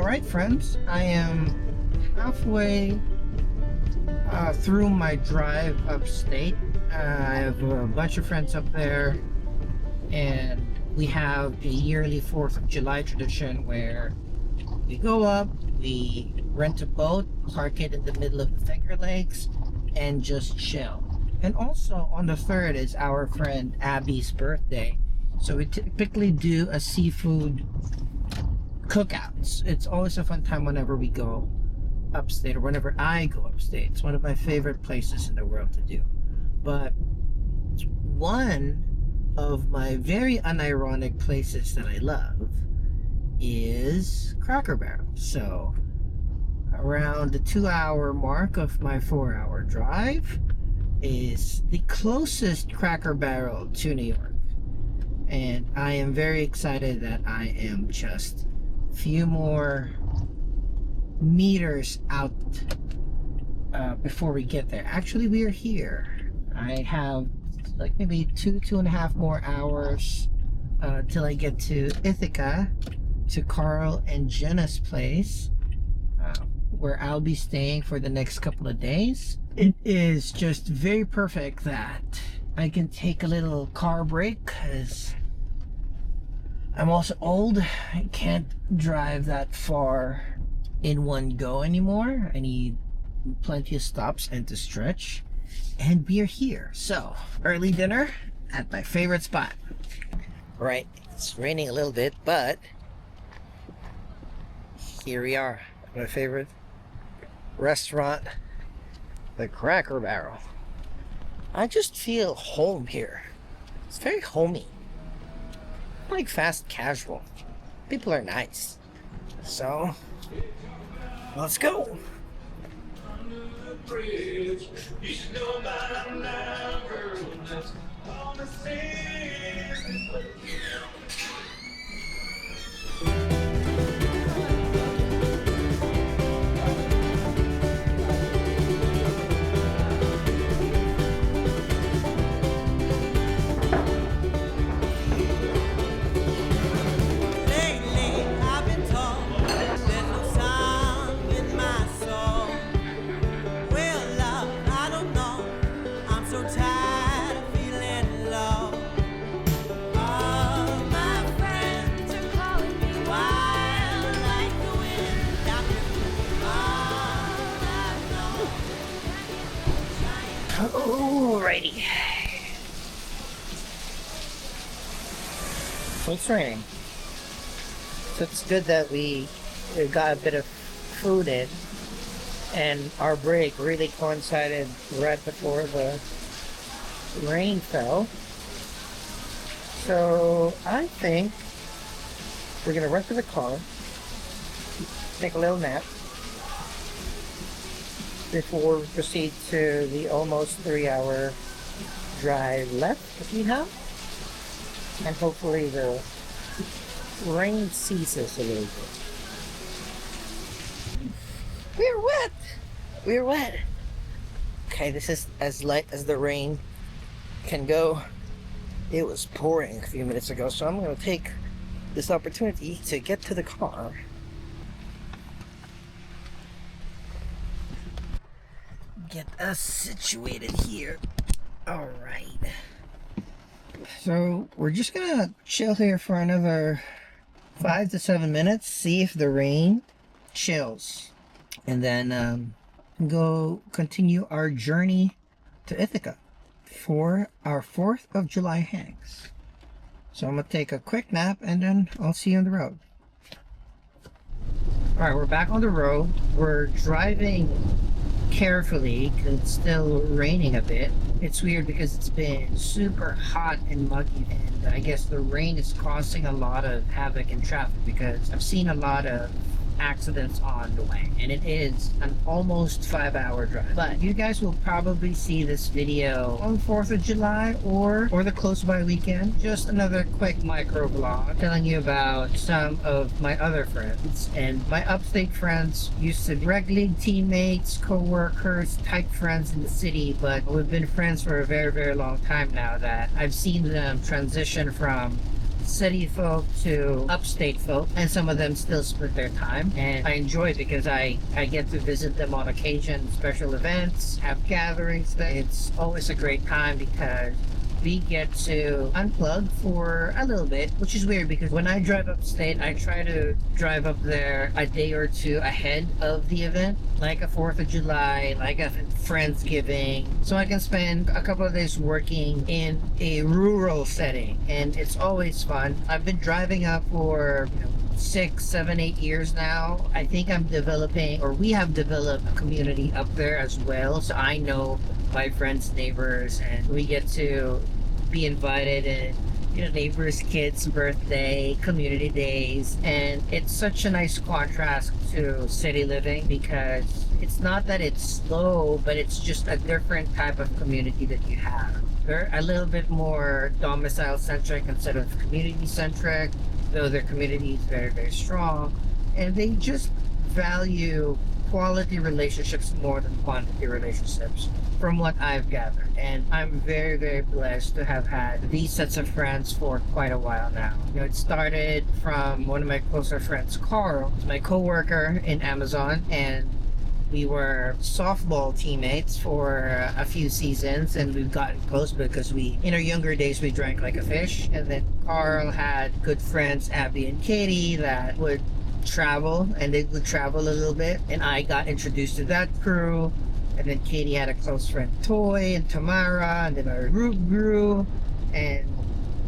Alright friends, I am halfway through my drive upstate. I have a bunch of friends up there, and we have a yearly 4th of July tradition where we go up, we rent a boat, park it in the middle of the Finger Lakes, and just chill. And also on the 3rd is our friend Abby's birthday, so we typically do a seafood cookouts. It's always a fun time whenever we go upstate, or whenever I go upstate. It's one of my favorite places in the world to do. But one of my very unironic places that I love is Cracker Barrel. So around the 2-hour mark of my 4-hour drive is the closest Cracker Barrel to New York, and I am very excited that I am just few more meters out before we get there. Actually, we are here. I have like maybe 2.5 more hours till I get to Ithaca, to Carl and Jenna's place, where I'll be staying for the next couple of days. It is just very perfect that I can take a little car break, because I'm also old. I can't drive that far in one go anymore. I need plenty of stops and to stretch. And we are here. So, early dinner at my favorite spot. Right, it's raining a little bit, but here we are at my favorite restaurant, the Cracker Barrel. I just feel home here. It's very homey. Like fast casual. People are nice. So let's go. Alrighty. It's raining, so it's good that we got a bit of food in, and our break really coincided right before the rain fell. So I think we're gonna run to the car, take a little nap before we proceed to the almost 3-hour drive left that we have, and hopefully the rain ceases a little bit. We're wet! We're wet! Okay, this is as light as the rain can go. It was pouring a few minutes ago, so I'm going to take this opportunity to get to the car. Get us situated here. Alright. So we're just gonna chill here for another 5 to 7 minutes, see if the rain chills, and then go continue our journey to Ithaca for our 4th of July hangs. So I'm gonna take a quick nap, and then I'll see you on the road. Alright, we're back on the road. We're driving carefully because it's still raining a bit. It's weird because it's been super hot and muggy, and I guess the rain is causing a lot of havoc in traffic, because I've seen a lot of accidents on the way, and it is an almost 5-hour drive. But you guys will probably see this video on 4th of July or the close by weekend. Just another quick micro vlog telling you about some of my other friends. And my upstate friends used to be rec league teammates, co-workers, type friends in the city, but we've been friends for a very, very long time now, that I've seen them transition from city folk to upstate folk, and some of them still split their time. And I enjoy it because I get to visit them on occasion, special events, have gatherings. It's always a great time because we get to unplug for a little bit, which is weird because when I drive upstate, I try to drive up there a day or two ahead of the event, like a 4th of July, like a Friendsgiving, so I can spend a couple of days working in a rural setting, and it's always fun. I've been driving up for 6, 7, 8 years now. I think I'm developing, or we have developed a community up there as well. So I know my friends, neighbors, and we get to be invited and neighbors' kids' birthday, community days, and it's such a nice contrast to city living because it's not that it's slow, but it's just a different type of community that you have. They're a little bit more domicile centric instead of community centric, though their community is very, very strong, and they just value quality relationships more than quantity relationships, from what I've gathered. And I'm very, very blessed to have had these sets of friends for quite a while now. It started from one of my closer friends, Carl, my coworker in Amazon, and we were softball teammates for a few seasons, and we've gotten close because in our younger days, we drank like a fish. And then Carl had good friends, Abby and Katie, that would travel, and they would travel a little bit, and I got introduced to that crew. And then Katie had a close friend, Toy and Tamara, and then our group grew. And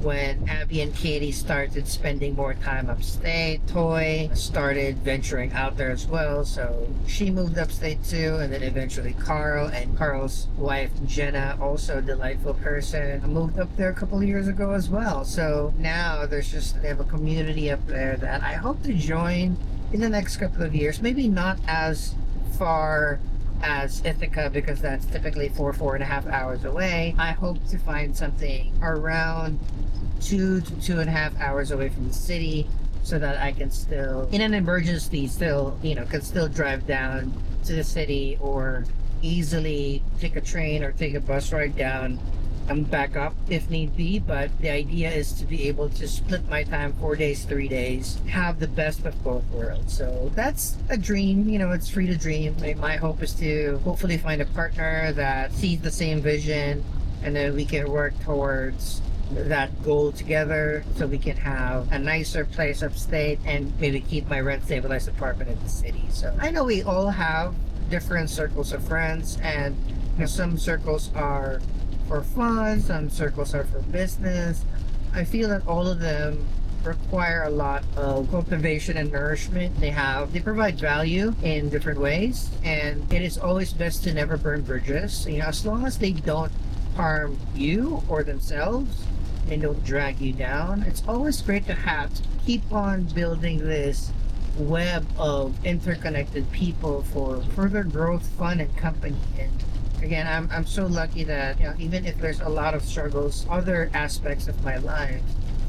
when Abby and Katie started spending more time upstate, Toy started venturing out there as well, so she moved upstate too. And then eventually Carl and Carl's wife Jenna, also a delightful person, moved up there a couple of years ago as well. So now they have a community up there that I hope to join in the next couple of years. Maybe not as far as Ithaca because that's typically 4.5 hours away. I hope to find something around 2 to 2.5 hours away from the city, so that I can still, in an emergency, can still drive down to the city, or easily take a train or take a bus ride down and back up if need be. But the idea is to be able to split my time 4 days, 3 days, have the best of both worlds. So that's a dream. It's free to dream. My hope is to hopefully find a partner that sees the same vision, and then we can work towards that goal together, so we can have a nicer place upstate and maybe keep my rent stabilized apartment in the city. So I know we all have different circles of friends, and some circles are for fun, some circles are for business. I feel that all of them require a lot of cultivation and nourishment. They provide value in different ways, and it is always best to never burn bridges. As long as they don't harm you or themselves and don't drag you down, it's always great to keep on building this web of interconnected people for further growth, fun, and company. And again, I'm so lucky that even if there's a lot of struggles, other aspects of my life,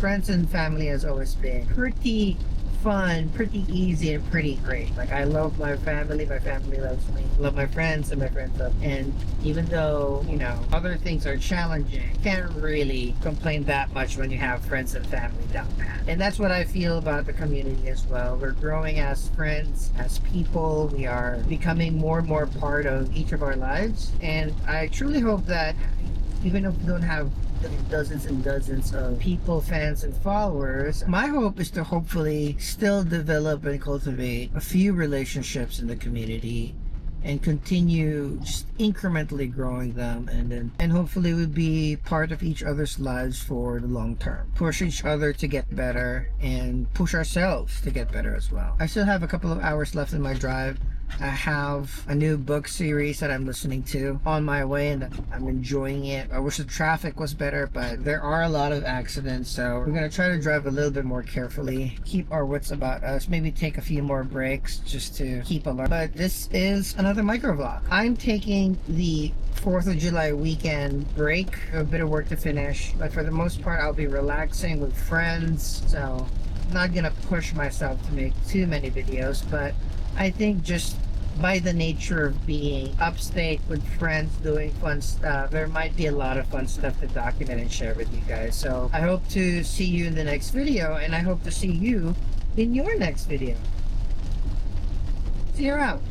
friends and family has always been pretty fun, pretty easy, and pretty great. Like, I love my family loves me, I love my friends, and my friends love me. And even though other things are challenging, can't really complain that much when you have friends and family down pat. And that's what I feel about the community as well. We're growing as friends, as people. We are becoming more and more part of each of our lives, and I truly hope that even if we don't have dozens and dozens of people, fans, and followers, my hope is to hopefully still develop and cultivate a few relationships in the community and continue just incrementally growing them, and hopefully we'll be part of each other's lives for the long term. Push each other to get better and push ourselves to get better as well. I still have a couple of hours left in my drive. I have a new book series that I'm listening to on my way, and I'm enjoying it. I wish the traffic was better, but there are a lot of accidents, so we're going to try to drive a little bit more carefully, keep our wits about us, maybe take a few more breaks just to keep alert. But this is another micro vlog. I'm taking the 4th of July weekend break, a bit of work to finish, but for the most part I'll be relaxing with friends, so I'm not gonna push myself to make too many videos. But I think just by the nature of being upstate with friends doing fun stuff, there might be a lot of fun stuff to document and share with you guys. So I hope to see you in the next video, and I hope to see you in your next video. See you around.